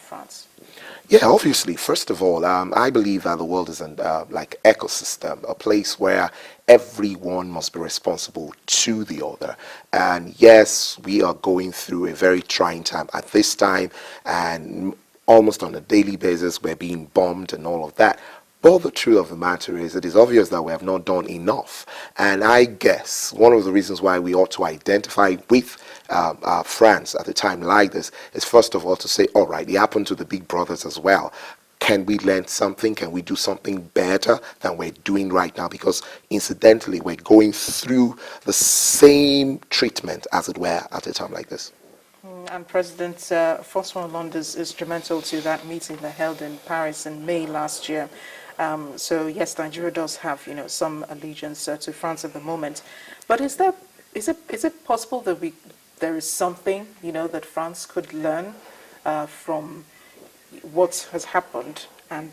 France? Yeah, obviously. First of all, I believe that the world is an like ecosystem, a place where everyone must be responsible to the other. And yes, we are going through a very trying time at this time, and almost on a daily basis, we're being bombed and all of that. But the truth of the matter is, it is obvious that we have not done enough. And I guess one of the reasons why we ought to identify with France at a time like this is, first of all, to say, all right, it happened to the big brothers as well. Can we learn something? Can we do something better than we're doing right now? Because incidentally, we're going through the same treatment, as it were, at a time like this. And President François Hollande is instrumental to that meeting they held in Paris in May last year. So yes, Nigeria does have, some allegiance to France at the moment. But is it possible that there is something, that France could learn from what has happened and,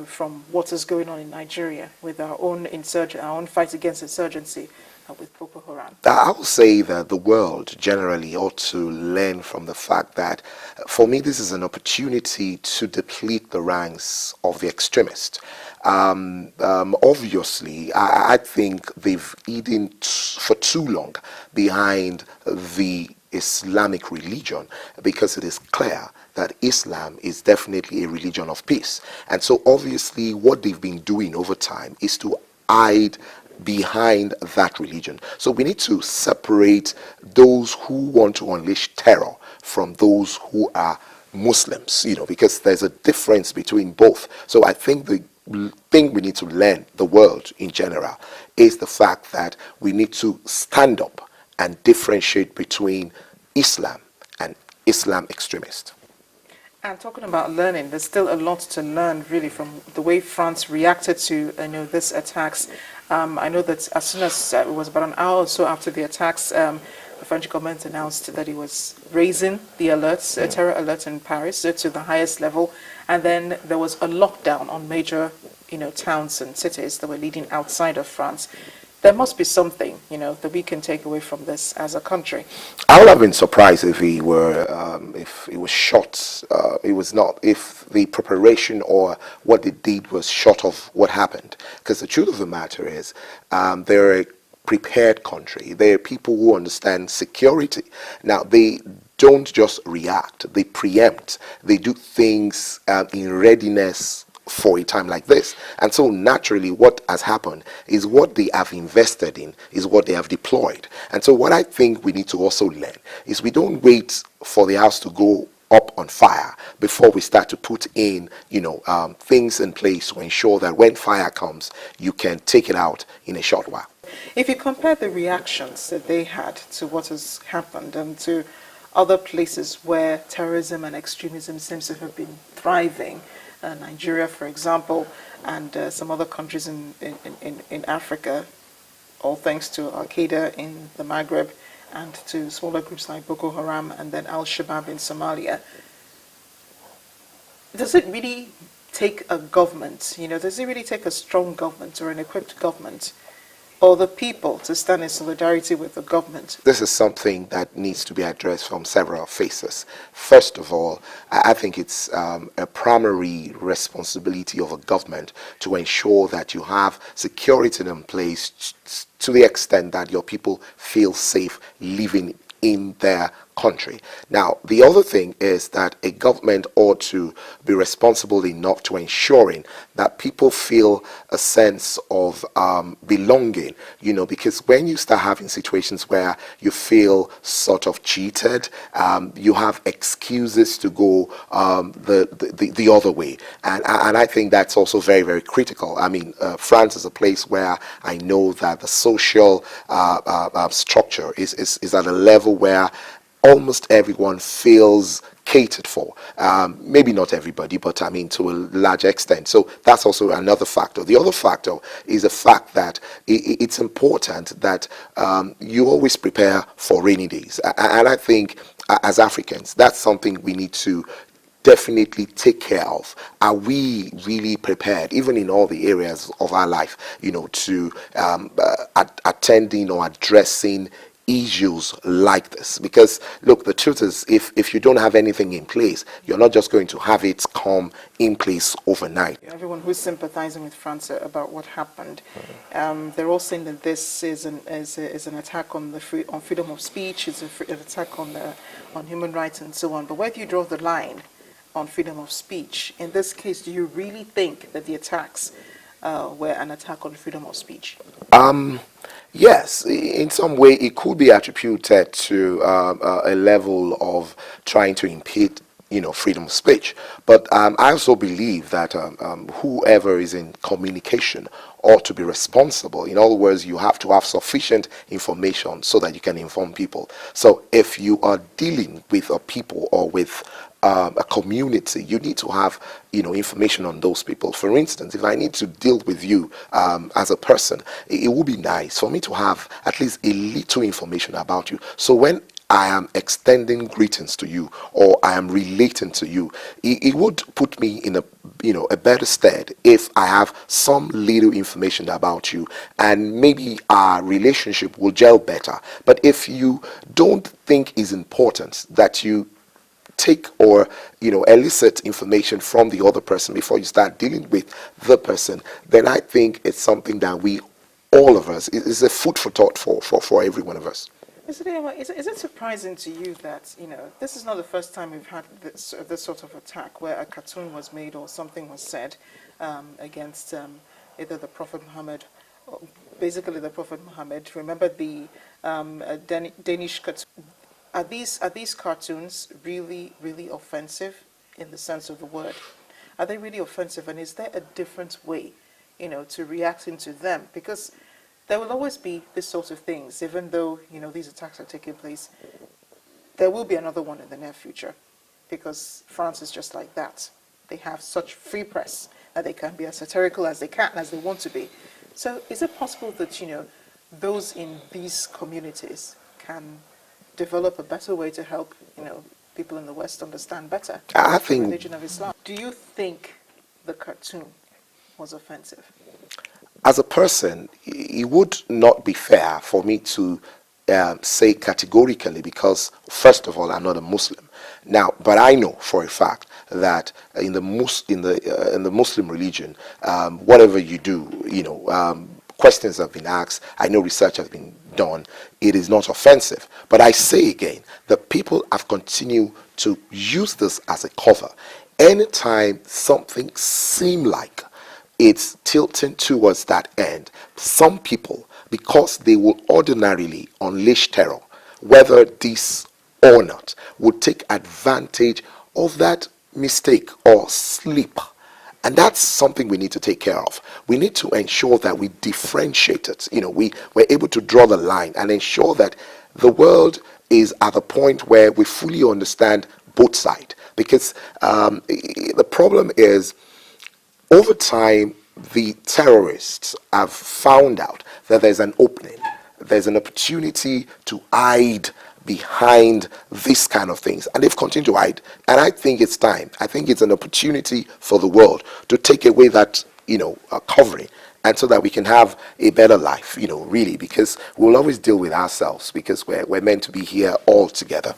from what is going on in Nigeria with our own fight against insurgency with Boko Haram? I will say that the world generally ought to learn from the fact that, for me, this is an opportunity to deplete the ranks of the extremists. Obviously, I think they've eaten for too long behind the Islamic religion, because it is clear that Islam is definitely a religion of peace. And so obviously what they've been doing over time is to hide behind that religion. So we need to separate those who want to unleash terror from those who are Muslims, because there's a difference between both. So I think the thing we need to learn, the world in general, is the fact that we need to stand up and differentiate between Islam and Islam extremists. And talking about learning, there's still a lot to learn, really, from the way France reacted to, these attacks. I know that as soon as it was about an hour or so after the attacks, the French government announced that it was raising the alerts, terror alert in Paris to the highest level, and then there was a lockdown on major, towns and cities that were leading outside of France. There must be something, that we can take away from this as a country. I would have been surprised if he were, if it was short. It was not. If the preparation or what they did was short of what happened. Because the truth of the matter is, they're a prepared country. They're people who understand security. Now, they don't just react. They preempt. They do things in readiness for a time like this. And so naturally what has happened is what they have invested in is what they have deployed. And so what I think we need to also learn is we don't wait for the house to go up on fire before we start to put in things in place to ensure that when fire comes, you can take it out in a short while. If you compare the reactions that they had to what has happened and to other places where terrorism and extremism seems to have been thriving, Nigeria, for example, and some other countries in Africa, all thanks to Al-Qaeda in the Maghreb and to smaller groups like Boko Haram and then Al-Shabaab in Somalia. Does it really take a government, does it really take a strong government or an equipped government or the people to stand in solidarity with the government? This is something that needs to be addressed from several faces. First of all, I think it's a primary responsibility of a government to ensure that you have security in place to the extent that your people feel safe living in their country. Now, the other thing is that a government ought to be responsible enough to ensuring that people feel a sense of belonging, because when you start having situations where you feel sort of cheated, you have excuses to go the other way. And I think that's also very, very critical. I mean, France is a place where I know that the social structure is at a level where almost everyone feels catered for. Maybe not everybody, but I mean to a large extent. So that's also another factor. The other factor is the fact that it's important that you always prepare for rainy days. And I think as Africans, that's something we need to definitely take care of. Are we really prepared, even in all the areas of our life, to attending or addressing issues like this. Because look, the truth is, if you don't have anything in place, you're not just going to have it come in place overnight. Everyone who's sympathizing with France about what happened, they're all saying that this is an attack on on freedom of speech, it's an attack on human rights and so on. But where do you draw the line on freedom of speech? In this case, do you really think that the attacks were an attack on freedom of speech? Yes, in some way it could be attributed to a level of trying to impede, freedom of speech. But I also believe that whoever is in communication ought to be responsible. In other words, you have to have sufficient information so that you can inform people. So if you are dealing with a people or with a community, you need to have information on those people. For instance, if I need to deal with you as a person, it would be nice for me to have at least a little information about you. So when I am extending greetings to you or I am relating to you, it would put me in a better stead if I have some little information about you, and maybe our relationship will gel better. But if you don't think it's important that you take or elicit information from the other person before you start dealing with the person, then I think it's something that all of us, is a food for thought for every one of us. Is it surprising to you that this is not the first time we've had this sort of attack where a cartoon was made or something was said against either the Prophet Muhammad, or basically the Prophet Muhammad? Remember the Danish cartoon? Are these cartoons really offensive in the sense of the word? Are they really offensive, and is there a different way, to reacting to them? Because there will always be this sort of things, even though these attacks are taking place. There will be another one in the near future, because France is just like that. They have such free press that they can be as satirical as they can, as they want to be. So, is it possible that those in these communities can develop a better way to help, people in the West understand better I the think, religion of Islam? Do you think the cartoon was offensive? as a person, it would not be fair for me to say categorically, because first of all, I'm not a Muslim. Now, but I know for a fact that in the Muslim religion, whatever you do, questions have been asked. I know research has been done. It is not offensive. But I say again, the people have continued to use this as a cover. Anytime something seems like it's tilting towards that end, some people, because they will ordinarily unleash terror, whether this or not, would take advantage of that mistake or slip. And that's something we need to take care of. We need to ensure that we differentiate it. We're able to draw the line and ensure that the world is at the point where we fully understand both sides. Because the problem is, over time, the terrorists have found out that there's an opening, there's an opportunity to hide behind this kind of things, and they've continued to hide. And I think it's time. I think it's an opportunity for the world to take away that covering, and so that we can have a better life, really, because we'll always deal with ourselves, because we're meant to be here all together.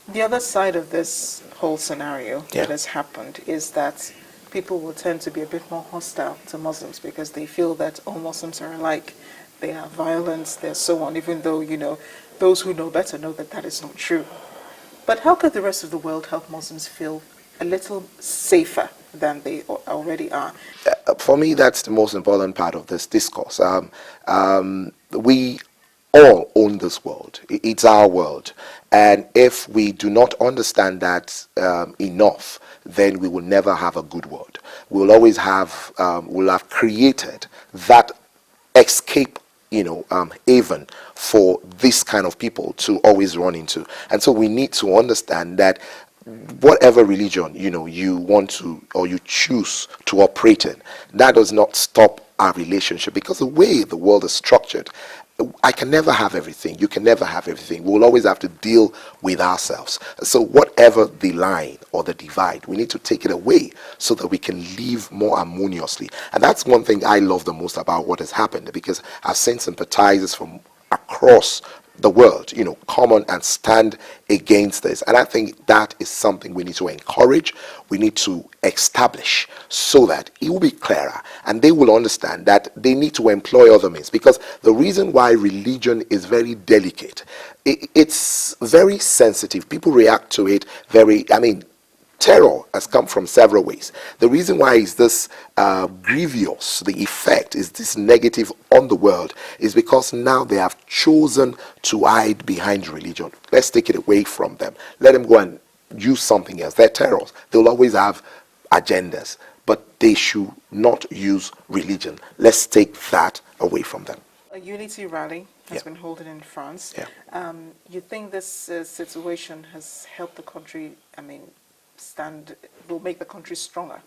The other side of this whole scenario that has happened is that people will tend to be a bit more hostile to Muslims because they feel that all Muslims are alike. They are violent, they're so on, even though, those who know better know that that is not true. But how could the rest of the world help Muslims feel a little safer than they already are? For me, that's the most important part of this discourse. We all own this world. It's our world. And if we do not understand that enough, then we will never have a good world. We'll always have, we'll have created that escape, haven for this kind of people to always run into. And so we need to understand that whatever religion, you want to, or you choose to operate in, that does not stop our relationship, because the way the world is structured, I can never have everything. You can never have everything. We'll always have to deal with ourselves. So whatever the line or the divide, we need to take it away so that we can live more harmoniously. And that's one thing I love the most about what has happened, because I've seen sympathizers from across the world, come on and stand against this. And I think that is something we need to encourage, we need to establish, so that it will be clearer and they will understand that they need to employ other means. Because the reason why religion is very delicate, it's very sensitive. People react to it terror has come from several ways. The reason why is this grievous, the effect is this negative on the world, is because now they have chosen to hide behind religion. Let's take it away from them. Let them go and use something else. They're terrorists. They'll always have agendas, but they should not use religion. Let's take that away from them. A unity rally has been held in France. Yeah. You think this situation has helped the country, will make the country stronger?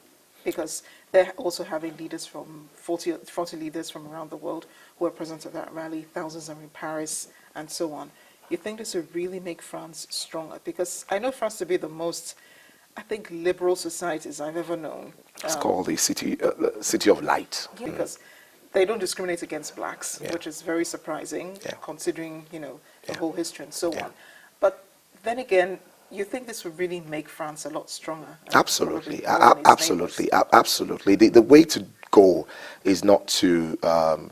Because they're also having leaders from 40 leaders from around the world who are present at that rally. Thousands are in Paris and so on. You think this will really make France stronger? Because I know France to be the most, liberal societies I've ever known. It's called the city of light. Because they don't discriminate against blacks, which is very surprising, considering, the whole history and so on. But then again, you think this would really make France a lot stronger? Absolutely, absolutely. The way to go is not to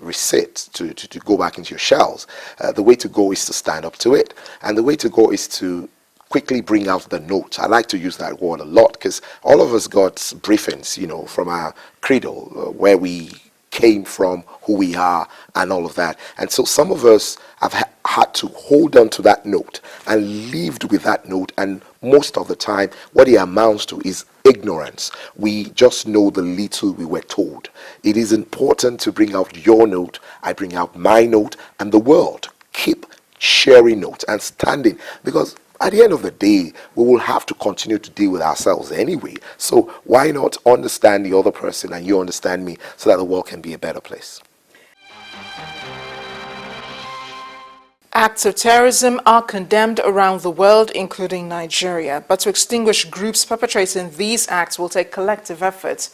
resit, to go back into your shells. The way to go is to stand up to it. And the way to go is to quickly bring out the note. I like to use that word a lot because all of us got briefings, from our cradle, where we came from, who we are, and all of that. And so some of us have had to hold on to that note and lived with that note, and most of the time what it amounts to is ignorance. We just know the little we were told. It is important to bring out your note, I bring out my note, and the world keep sharing notes and standing, because at the end of the day, we will have to continue to deal with ourselves anyway. So why not understand the other person and you understand me, so that the world can be a better place? Acts of terrorism are condemned around the world, including Nigeria. But to extinguish groups perpetrating these acts will take collective effort.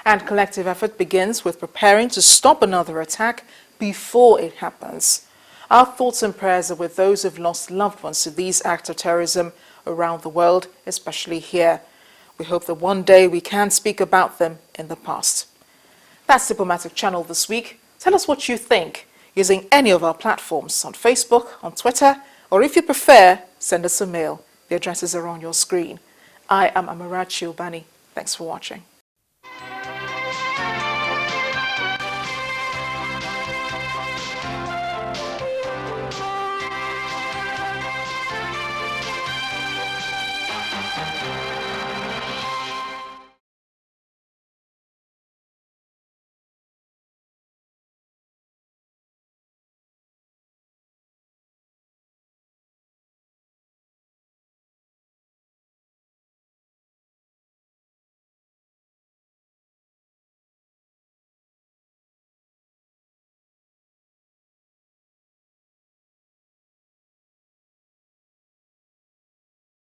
And collective effort begins with preparing to stop another attack before it happens. Our thoughts and prayers are with those who've lost loved ones to these acts of terrorism around the world, especially here. We hope that one day we can speak about them in the past. That's Diplomatic Channel this week. Tell us what you think using any of our platforms on Facebook, on Twitter, or if you prefer, send us a mail. The addresses are on your screen. I am Amarachi Obani. Thanks for watching.